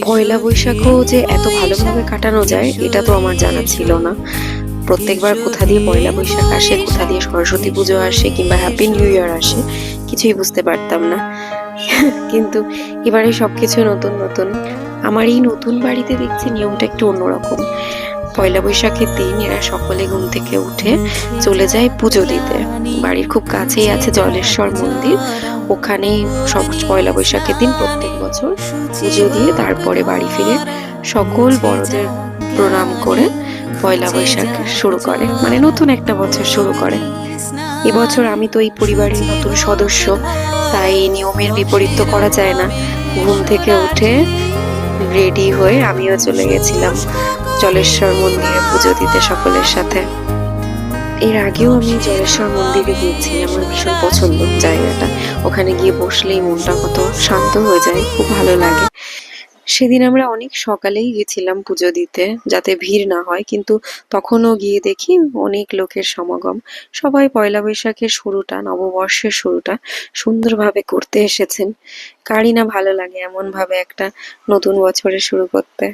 পয়লা বৈশাখও যে এত ভালোভাবে কাটানো যায় এটা তো আমার জানা ছিল না। প্রত্যেকবার কোথা দিয়ে পয়লা বৈশাখ আসে, কোথা দিয়ে সরস্বতী পুজো আসে কিংবা হ্যাপি নিউ ইয়ার আসে কিছুই বুঝতে পারতাম না। কিন্তু এবারে সবকিছু নতুন নতুন। আমার এই নতুন বাড়িতে দেখছি নিয়মটা একটু অন্যরকম। পয়লা বৈশাখের দিন এরা সকলে ঘুম থেকে উঠে চলে যায় পুজো দিতে। বাড়ির খুব কাছেই আছে জলেশ্বর মন্দির, ওখানেই সব পয়লা বৈশাখের দিন প্রত্যেক বছর পুজো দিয়ে তারপরে বাড়ি ফিরে সকল বড়দের প্রণাম করে পয়লা বৈশাখ শুরু করে, মানে নতুন একটা বছর শুরু করে। এবছর আমি তো এই পরিবারের নতুন সদস্য, তাই এই নিয়মের বিপরীত তো করা যায় না। ঘুম থেকে উঠে রেডি হয়ে আমিও চলে গেছিলাম জলেশ্বর মন্দিরে পুজো দিতে সকলের সাথে। এর আগেও আমি জলেশ্বর মন্দিরে গিয়েছি, আমার ভীষণ পছন্দ জায়গাটা। ওখানে গিয়ে বসলেই মনটা কত শান্ত হয়ে যায়, খুব ভালো লাগে। সেদিন আমরা অনেক সকালেই গেছিলাম পুজো দিতে, যাতে ভিড় না হয়, কিন্তু তখনও গিয়ে দেখি অনেক লোকের সমাগম। সবাই পয়লা বৈশাখের শুরুটা, নববর্ষের শুরুটা সুন্দরভাবে করতে এসেছেন। কারই না ভালো লাগে এমন ভাবে একটা নতুন বছরের শুরু করতে।